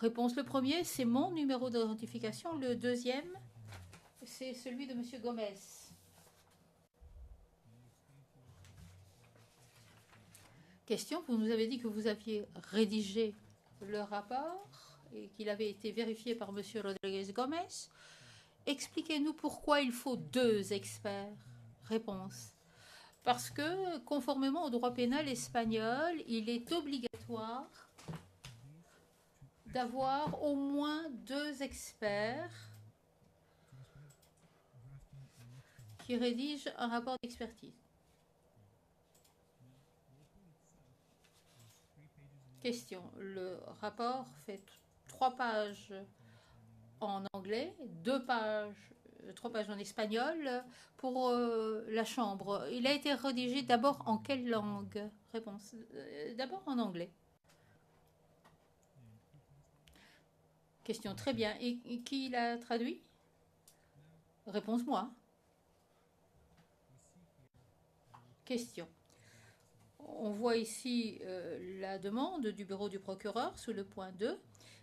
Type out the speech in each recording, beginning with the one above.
Réponse. Le premier, c'est mon numéro d'identification. Le deuxième, c'est celui de Monsieur Gomez. Question, vous nous avez dit que vous aviez rédigé le rapport et qu'il avait été vérifié par Monsieur Rodriguez Gomez. Expliquez-nous pourquoi il faut 2 experts. Réponse. Parce que, conformément au droit pénal espagnol, il est obligatoire d'avoir au moins 2 experts qui rédigent un rapport d'expertise. Question. Le rapport fait 3 pages en anglais, 3 pages en espagnol pour la Chambre. Il a été rédigé d'abord en quelle langue? Réponse. D'abord en anglais. Question. Très bien. Et qui l'a traduit? Réponse moi. Question. On voit ici la demande du bureau du procureur sous le point 2.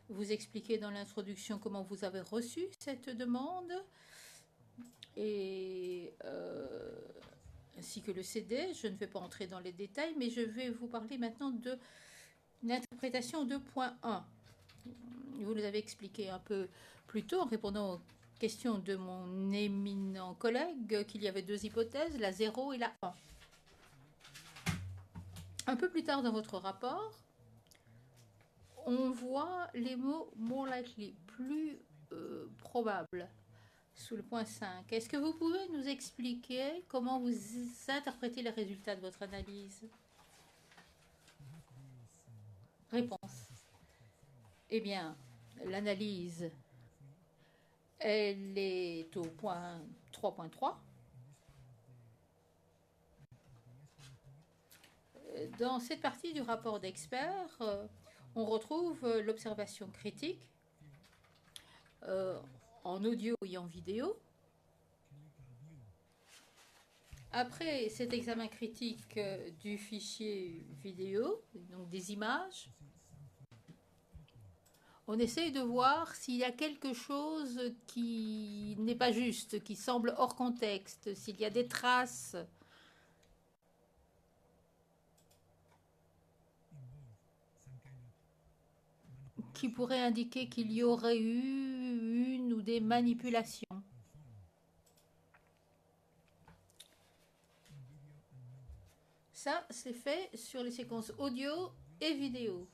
Vous expliquez dans l'introduction comment vous avez reçu cette demande et ainsi que le CD. Je ne vais pas entrer dans les détails, mais je vais vous parler maintenant de l'interprétation 2.1. Vous nous avez expliqué un peu plus tôt en répondant aux questions de mon éminent collègue qu'il y avait 2 hypothèses, la 0 et la 1. Un peu plus tard dans votre rapport, on voit les mots more likely, plus probable, sous le point 5. Est-ce que vous pouvez nous expliquer comment vous interprétez les résultats de votre analyse? Réponse. Eh bien, l'analyse, elle est au point 3.3. Dans cette partie du rapport d'experts, on retrouve l'observation critique en audio et en vidéo. Après cet examen critique du fichier vidéo, donc des images, on essaye de voir s'il y a quelque chose qui n'est pas juste, qui semble hors contexte, s'il y a des traces qui pourraient indiquer qu'il y aurait eu une ou des manipulations. Ça, c'est fait sur les séquences audio et vidéo.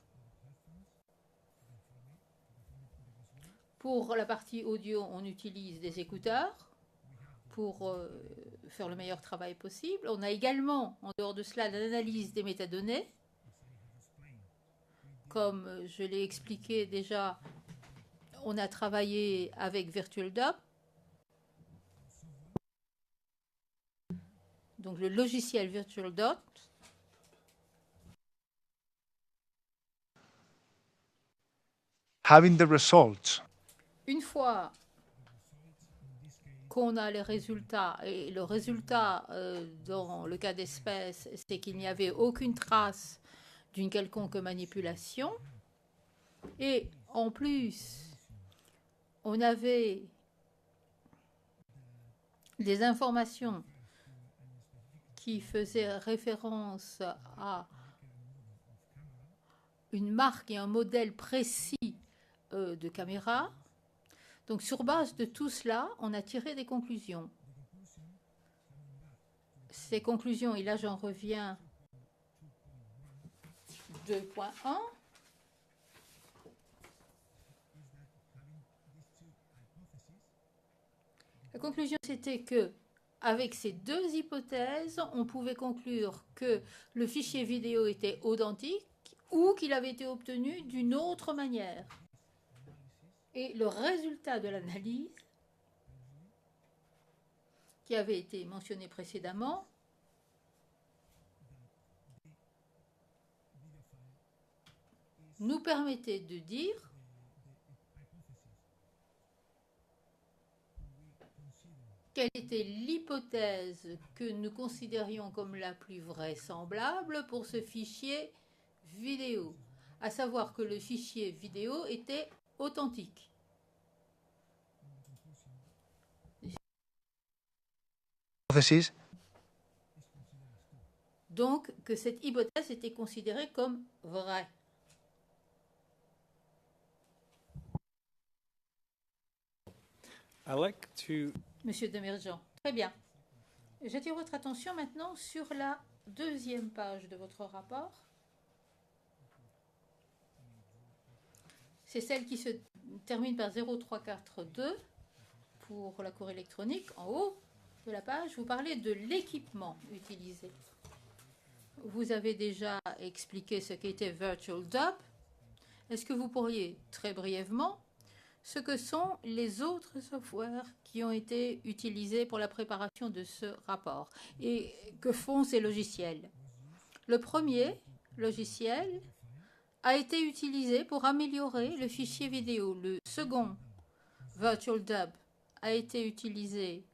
Pour la partie audio, on utilise des écouteurs pour faire le meilleur travail possible. On a également, en dehors de cela, l'analyse des métadonnées. Comme je l'ai expliqué déjà, on a travaillé avec VirtualDub. Donc le logiciel VirtualDub. Having the results. Une fois qu'on a les résultats, et le résultat dans le cas d'espèce, c'est qu'il n'y avait aucune trace d'une quelconque manipulation, et en plus, on avait des informations qui faisaient référence à une marque et un modèle précis de caméra. Donc, sur base de tout cela, on a tiré des conclusions. Ces conclusions, et là j'en reviens 2.1. La conclusion, c'était que avec ces 2 hypothèses, on pouvait conclure que le fichier vidéo était authentique ou qu'il avait été obtenu d'une autre manière. Et le résultat de l'analyse, qui avait été mentionné précédemment, nous permettait de dire quelle était l'hypothèse que nous considérions comme la plus vraisemblable pour ce fichier vidéo. à savoir que le fichier vidéo était authentique. Donc, que cette hypothèse était considérée comme vraie. Monsieur Demirjian, très bien. J'attire votre attention maintenant sur la deuxième page de votre rapport. C'est celle qui se termine par 0342 pour la cour électronique. En haut de la page, vous parlez de l'équipement utilisé. Vous avez déjà expliqué ce qu'était VirtualDub. Est-ce que vous pourriez, très brièvement, ce que sont les autres softwares qui ont été utilisés pour la préparation de ce rapport et que font ces logiciels? Le premier logiciel a été utilisé pour améliorer le fichier vidéo. Le second, VirtualDub, a été utilisé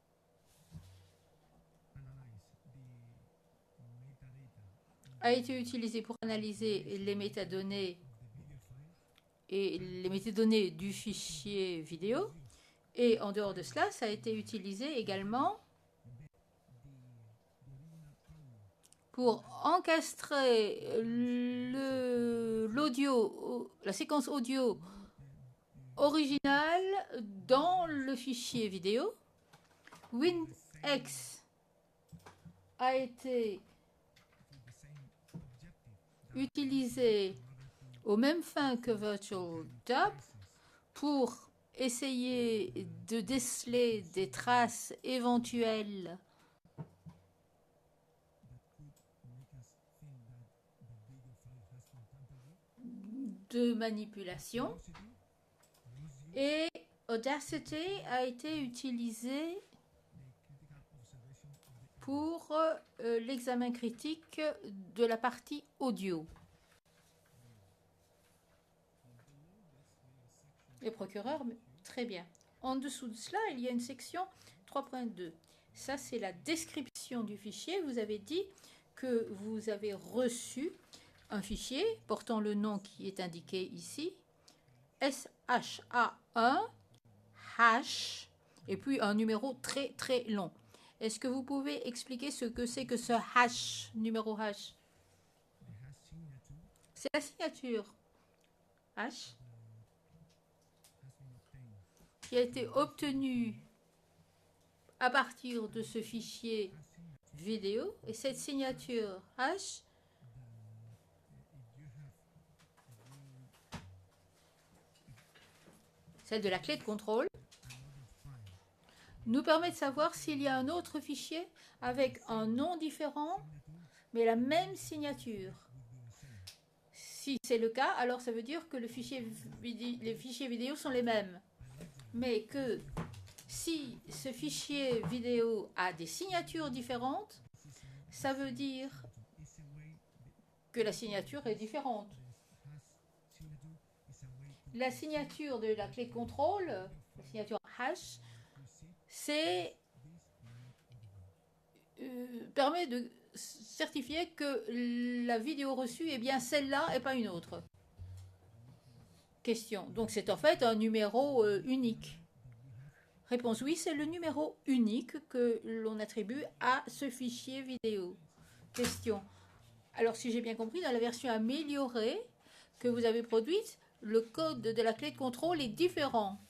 pour analyser les métadonnées et les métadonnées du fichier vidéo. Et en dehors de cela, ça a été utilisé également pour encastrer l'audio, la séquence audio originale dans le fichier vidéo. WinX a été utilisé aux mêmes fins que VirtualDub pour essayer de déceler des traces éventuelles de manipulation. Et Audacity a été utilisé pour l'examen critique de la partie audio. Les procureurs, très bien. En dessous de cela, il y a une section 3.2. Ça, c'est la description du fichier. Vous avez dit que vous avez reçu un fichier portant le nom qui est indiqué ici, SHA1, hash, et puis un numéro très très long. Est-ce que vous pouvez expliquer ce que c'est que ce hash, numéro hash? C'est la signature hash qui a été obtenue à partir de ce fichier vidéo. Et cette signature hash celle de la clé de contrôle, nous permet de savoir s'il y a un autre fichier avec un nom différent, mais la même signature. Si c'est le cas, alors ça veut dire que les fichiers vidéo sont les mêmes. Mais que si ce fichier vidéo a des signatures différentes, ça veut dire que la signature est différente. La signature de la clé de contrôle, la signature hash, permet de certifier que la vidéo reçue est bien celle-là et pas une autre. Question. Donc c'est en fait un numéro unique. Réponse oui, c'est le numéro unique que l'on attribue à ce fichier vidéo. Question. Alors si j'ai bien compris, dans la version améliorée que vous avez produite, le code de la clé de contrôle est différent.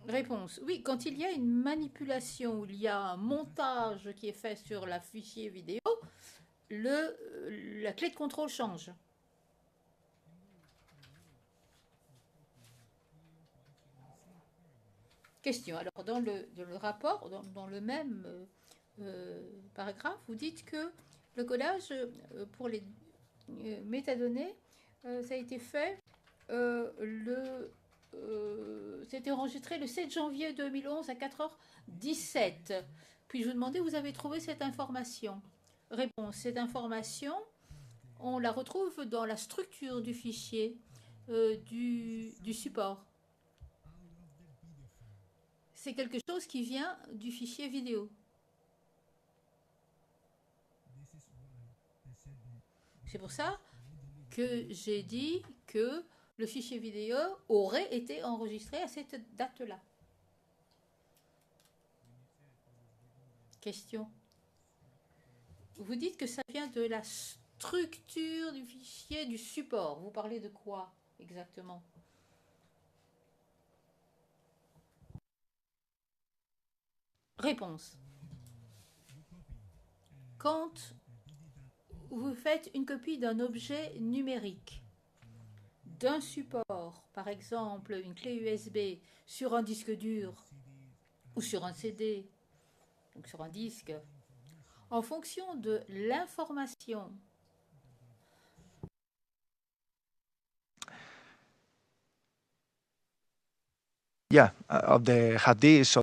Réponse. Oui, quand il y a une manipulation, où il y a un montage qui est fait sur la fichier vidéo, la clé de contrôle change. Question. Alors, dans le rapport, dans le même paragraphe, vous dites que le codage pour les métadonnées, ça a été fait c'était enregistré le 7 janvier 2011 à 4h17. Puis je vous demandais où vous avez trouvé cette information. Réponse. Cette information, on la retrouve dans la structure du fichier du support. C'est quelque chose qui vient du fichier vidéo. C'est pour ça que j'ai dit que le fichier vidéo aurait été enregistré à cette date-là. Question. Vous dites que ça vient de la structure du fichier, du support. Vous parlez de quoi exactement? Réponse. Quand vous faites une copie d'un objet numérique, d'un support, par exemple une clé USB, sur un disque dur ou sur un CD, donc sur un disque, en fonction de l'information of the hadith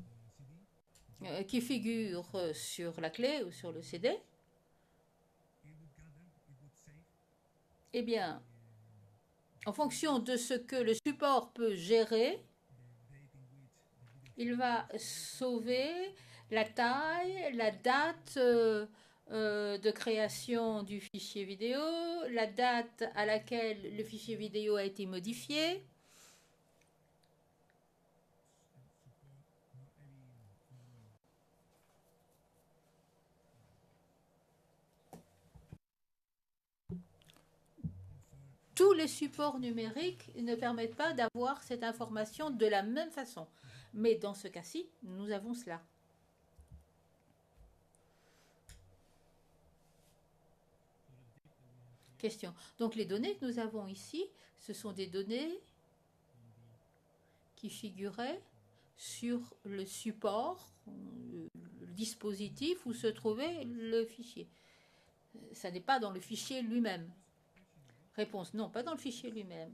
qui figure sur la clé ou sur le CD, eh bien, en fonction de ce que le support peut gérer, il va sauver la taille, la date de création du fichier vidéo, la date à laquelle le fichier vidéo a été modifié. Tous les supports numériques ne permettent pas d'avoir cette information de la même façon. Mais dans ce cas-ci, nous avons cela. Question. Donc les données que nous avons ici, ce sont des données qui figuraient sur le support, le dispositif où se trouvait le fichier. Ça n'est pas dans le fichier lui-même. Réponse. Non, pas dans le fichier lui-même.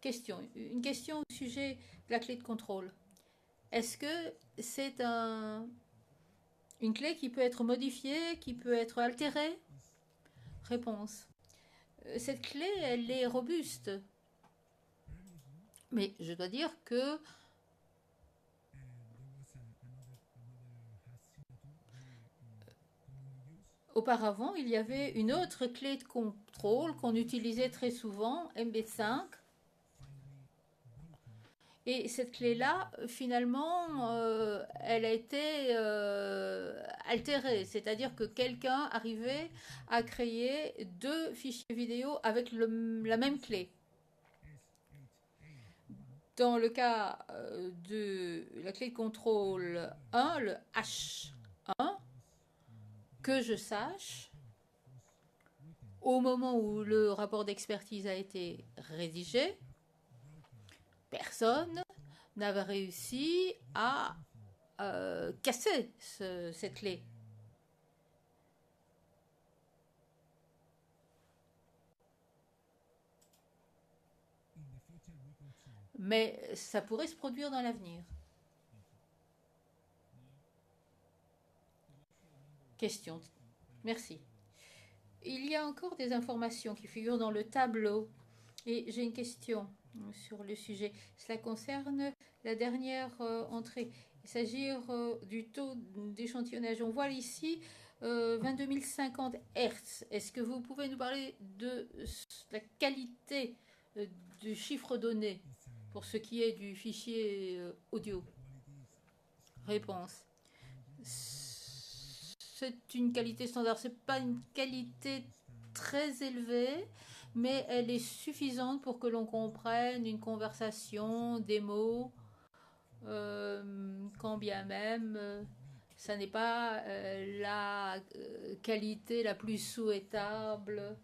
Question. Une question au sujet de la clé de contrôle. Est-ce que c'est une clé qui peut être modifiée, qui peut être altérée? Réponse. Cette clé, elle est robuste. Mais je dois dire que auparavant, il y avait une autre clé de contrôle qu'on utilisait très souvent, MB5. Et cette clé-là, finalement, elle a été altérée. C'est-à-dire que quelqu'un arrivait à créer deux fichiers vidéo avec la même clé. Dans le cas de la clé de contrôle 1, le H1, que je sache, au moment où le rapport d'expertise a été rédigé, personne n'avait réussi à casser cette clé. Mais ça pourrait se produire dans l'avenir. Question. Merci. Il y a encore des informations qui figurent dans le tableau. Et j'ai une question sur le sujet. Cela concerne la dernière entrée. Il s'agit du taux d'échantillonnage. On voit ici 22 050 Hz. Est-ce que vous pouvez nous parler de la qualité du chiffre donné pour ce qui est du fichier audio? Réponse. C'est une qualité standard. Ce n'est pas une qualité très élevée, mais elle est suffisante pour que l'on comprenne une conversation, des mots, quand bien même ça n'est pas la qualité la plus souhaitable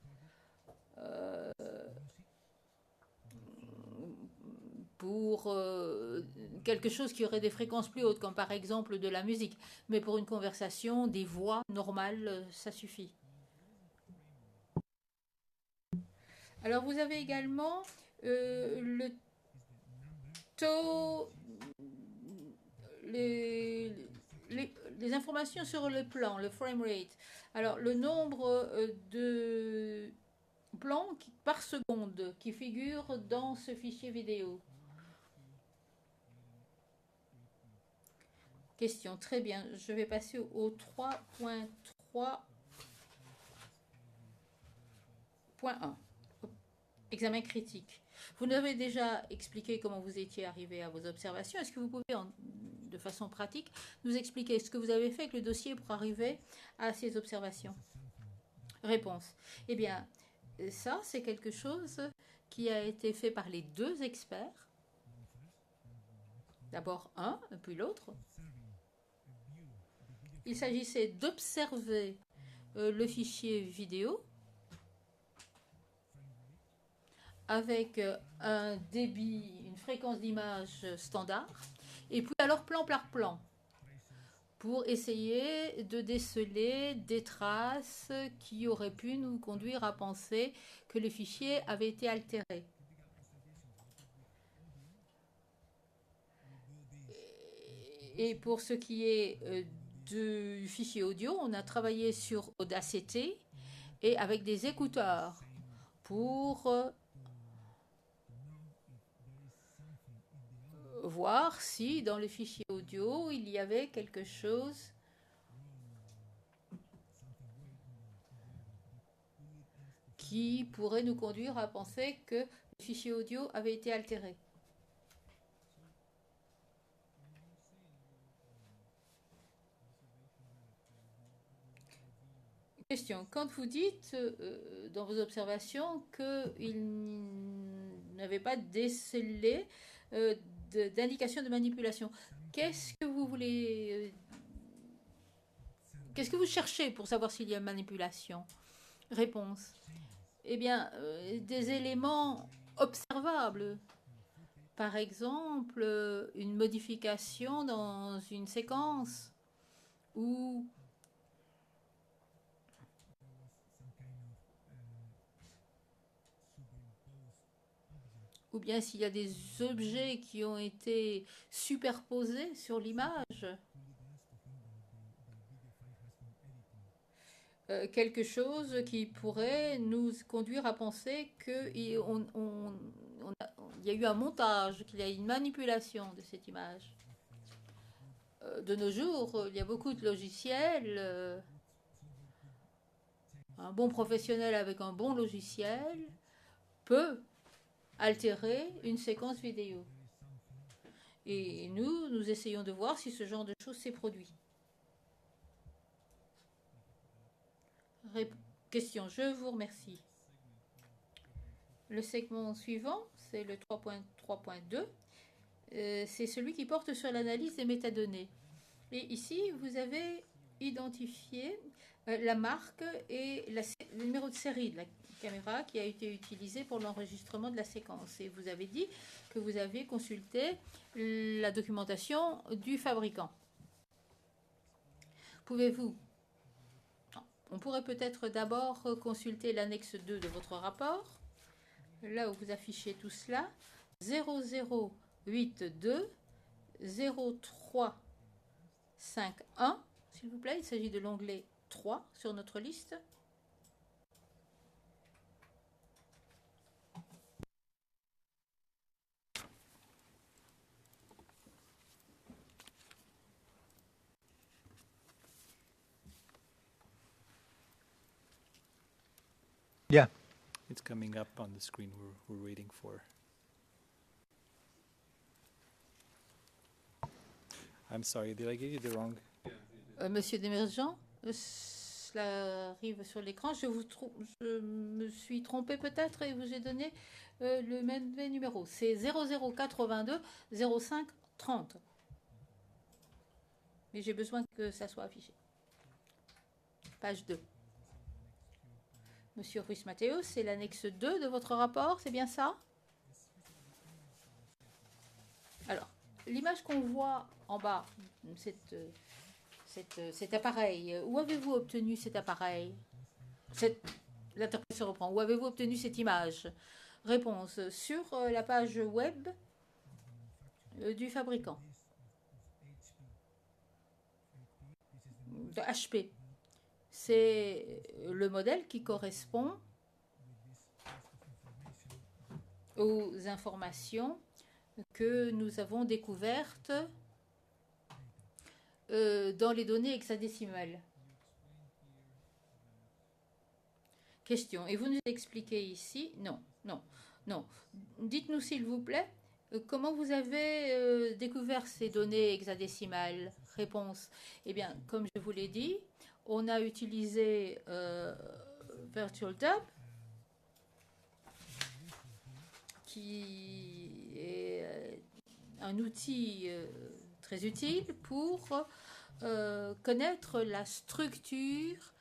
pour quelque chose qui aurait des fréquences plus hautes, comme par exemple de la musique. Mais pour une conversation, des voix normales, ça suffit. Alors vous avez également le taux, les informations sur le plan, le frame rate. Alors le nombre de plans par seconde qui figurent dans ce fichier vidéo. Question, très bien. Je vais passer au 3.3. Point 1. Examen critique. Vous nous avez déjà expliqué comment vous étiez arrivé à vos observations. Est-ce que vous pouvez, de façon pratique, nous expliquer ce que vous avez fait avec le dossier pour arriver à ces observations? Réponse. Eh bien, ça, c'est quelque chose qui a été fait par les deux experts. D'abord un, puis l'autre. Il s'agissait d'observer le fichier vidéo avec un débit, une fréquence d'image standard, et puis alors plan par plan, pour essayer de déceler des traces qui auraient pu nous conduire à penser que le fichier avait été altéré. Et pour ce qui est du fichier audio, on a travaillé sur Audacity et avec des écouteurs pour voir si dans le fichier audio il y avait quelque chose qui pourrait nous conduire à penser que le fichier audio avait été altéré. Question. Quand vous dites dans vos observations qu'il n'avait pas décelé d'indication de manipulation, qu'est-ce que vous voulez qu'est-ce que vous cherchez pour savoir s'il y a manipulation? Réponse. Eh bien, des éléments observables. Par exemple, une modification dans une séquence ou bien s'il y a des objets qui ont été superposés sur l'image. Quelque chose qui pourrait nous conduire à penser qu'il y a eu un montage, qu'il y a eu une manipulation de cette image. De nos jours, il y a beaucoup de logiciels. Un bon professionnel avec un bon logiciel peut altérer une séquence vidéo. Et nous essayons de voir si ce genre de choses s'est produit. Question, je vous remercie. Le segment suivant, c'est le 3.3.2. C'est celui qui porte sur l'analyse des métadonnées. Et ici, vous avez identifié la marque et le numéro de série de la caméra qui a été utilisée pour l'enregistrement de la séquence. Et vous avez dit que vous aviez consulté la documentation du fabricant. Pouvez-vous... On pourrait peut-être d'abord consulter l'annexe 2 de votre rapport, là où vous affichez tout cela, 0082 0351, s'il vous plaît. Il s'agit de l'onglet 3 sur notre liste. Yeah. It's coming up on the screen we're waiting for. I'm sorry, did I give you the wrong? Monsieur Desmergents, cela arrive sur l'écran. Je me suis trompé peut-être et vous ai donné le même numéro. C'est 0082 05 30. Mais j'ai besoin que ça soit affiché. Page 2. Monsieur Ruiz Mateo, c'est l'annexe 2 de votre rapport, c'est bien ça? Alors, l'image qu'on voit en bas, cet appareil, où avez-vous obtenu cet appareil? L'interprète se reprend. Où avez-vous obtenu cette image? Réponse, sur la page web du fabricant. De HP. C'est le modèle qui correspond aux informations que nous avons découvertes dans les données hexadécimales. Question. Et vous nous expliquez ici? Non, non, non. Dites-nous s'il vous plaît, comment vous avez découvert ces données hexadécimales? Réponse. Eh bien, comme je vous l'ai dit, on a utilisé VirtualDub, qui est un outil très utile pour connaître la structure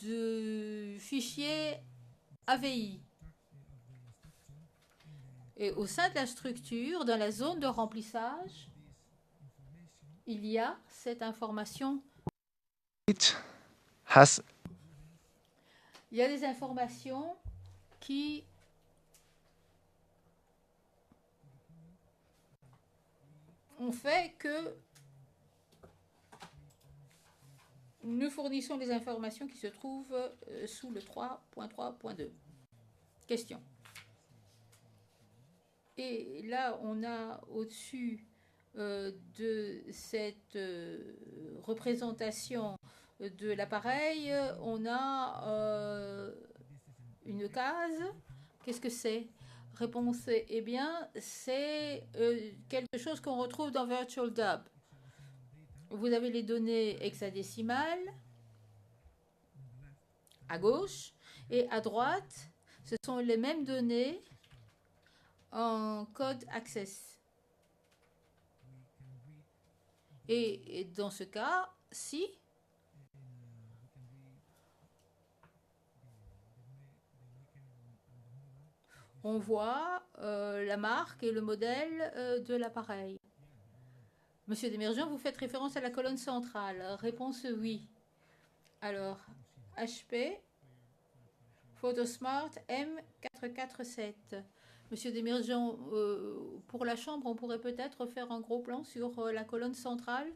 du fichier AVI. Et au sein de la structure, dans la zone de remplissage, il y a cette information. It has Il y a des informations qui ont fait que nous fournissons les informations qui se trouvent sous le 3.3.2. Question. Et là, on a au-dessus de cette représentation de l'appareil, on a une case. Qu'est-ce que c'est? Réponse, eh bien, c'est quelque chose qu'on retrouve dans VirtualDub. Vous avez les données hexadécimales à gauche et à droite, ce sont les mêmes données en code access. Et dans ce cas, si on voit la marque et le modèle de l'appareil. Monsieur Desmergents, vous faites référence à la colonne centrale. Réponse oui. Alors, HP Photosmart M447. Monsieur Desmergents, pour la chambre, on pourrait peut-être faire un gros plan sur la colonne centrale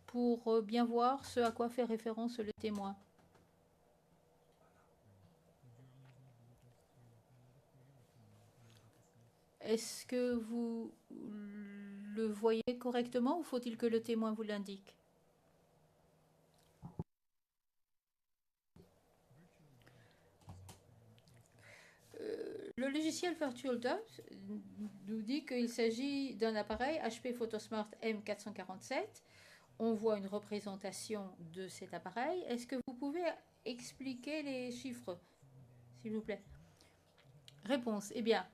pour bien voir ce à quoi fait référence le témoin. Est-ce que vous le voyez correctement ou faut-il que le témoin vous l'indique? Le logiciel VirtualDub nous dit qu'il s'agit d'un appareil HP Photosmart M447. On voit une représentation de cet appareil. Est-ce que vous pouvez expliquer les chiffres, s'il vous plaît? Réponse. Eh bien,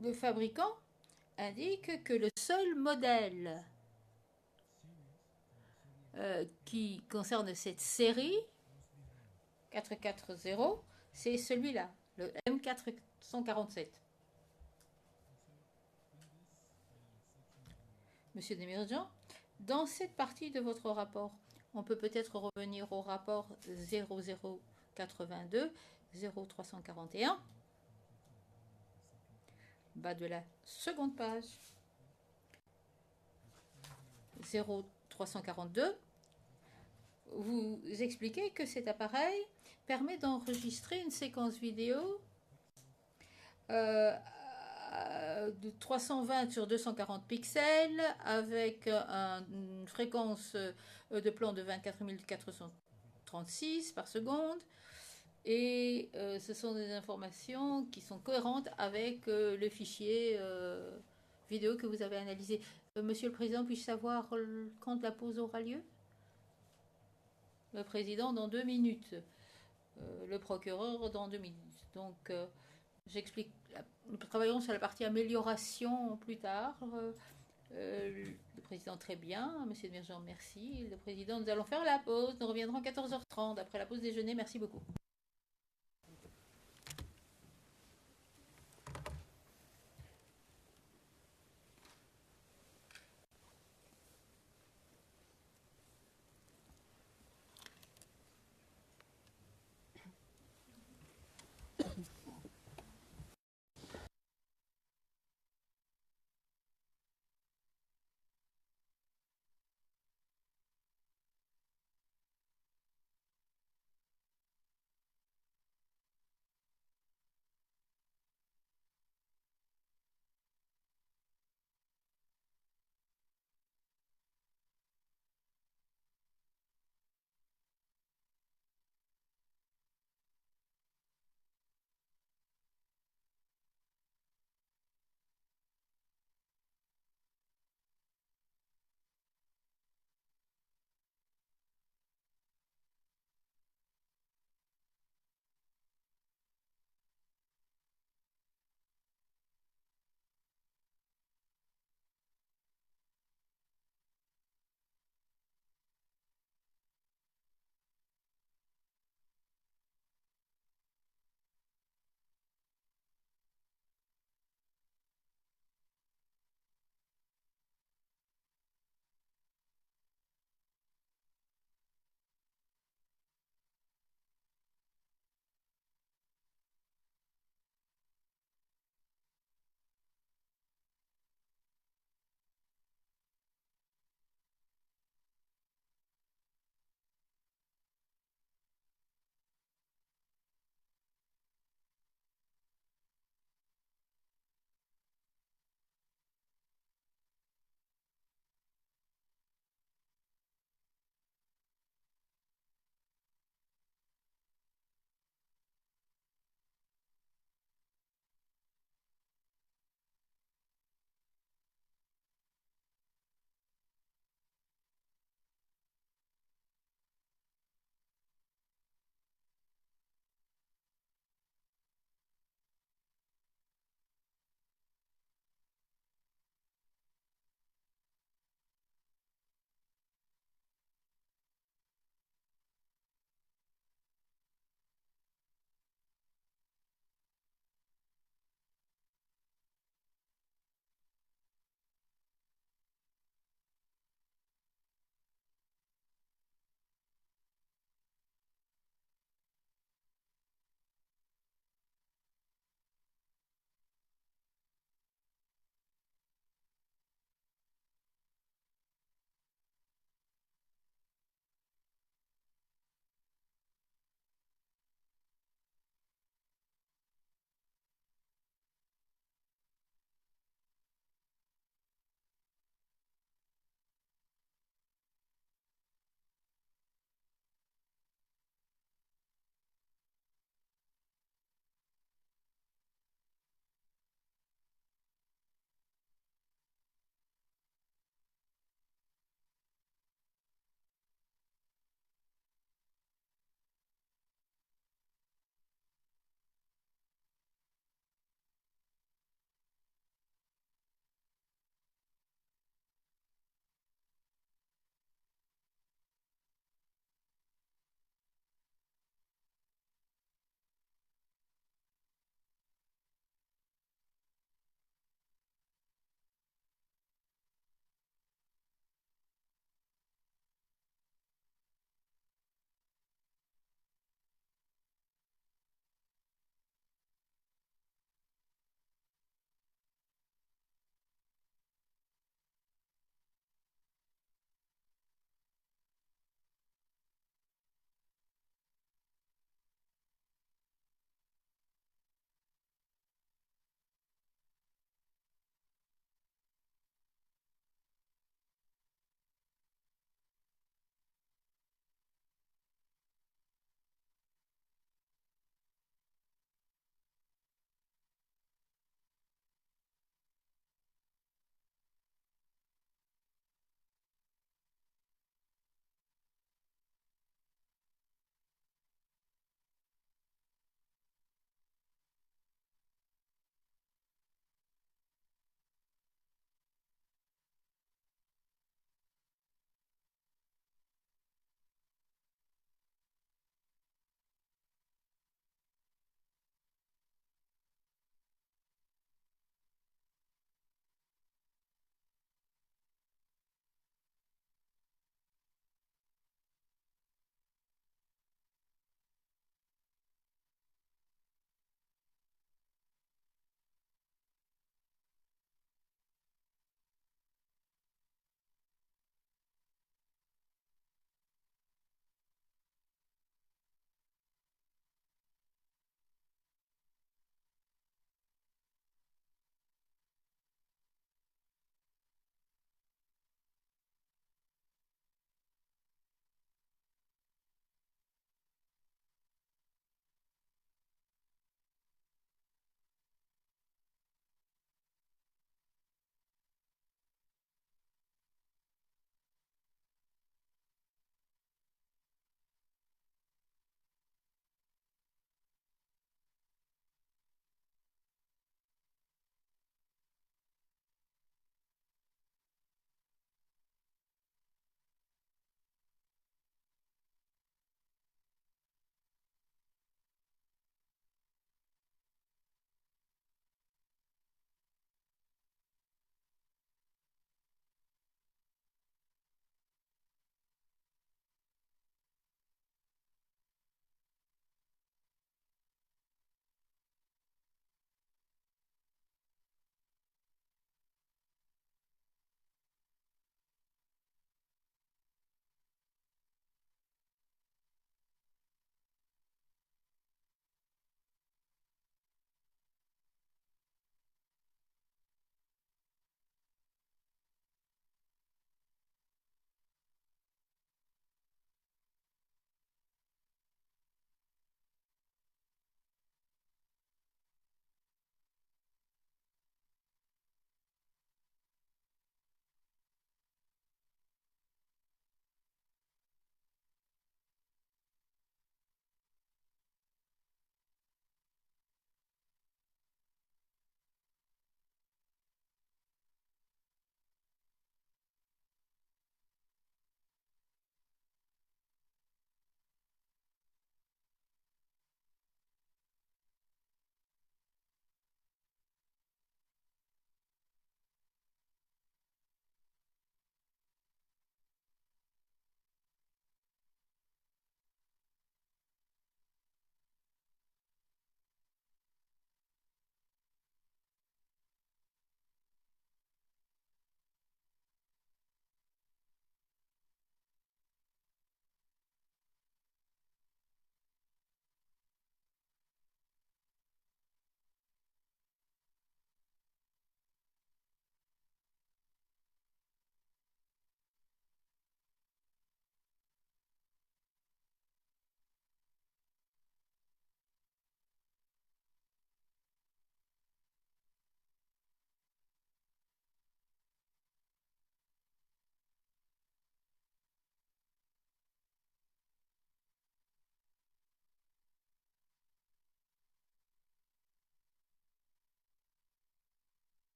le fabricant indique que le seul modèle qui concerne cette série 440, c'est celui-là, le M447. Monsieur Desmergents, dans cette partie de votre rapport, on peut peut-être revenir au rapport 0082 0341, bas de la seconde page, 0342. Vous expliquez que cet appareil permet d'enregistrer une séquence vidéo de 320 sur 240 pixels avec une fréquence de plan de 24 436 par seconde. Et ce sont des informations qui sont cohérentes avec le fichier vidéo que vous avez analysé. Monsieur le Président, puis-je savoir quand la pause aura lieu? Le Président, dans 2 minutes. Le procureur, dans 2 minutes. Donc, j'explique. Nous travaillerons sur la partie amélioration plus tard. Le Président, très bien. Monsieur Desmergents, merci. Le Président, nous allons faire la pause. Nous reviendrons à 14h30 après la pause déjeuner. Merci beaucoup.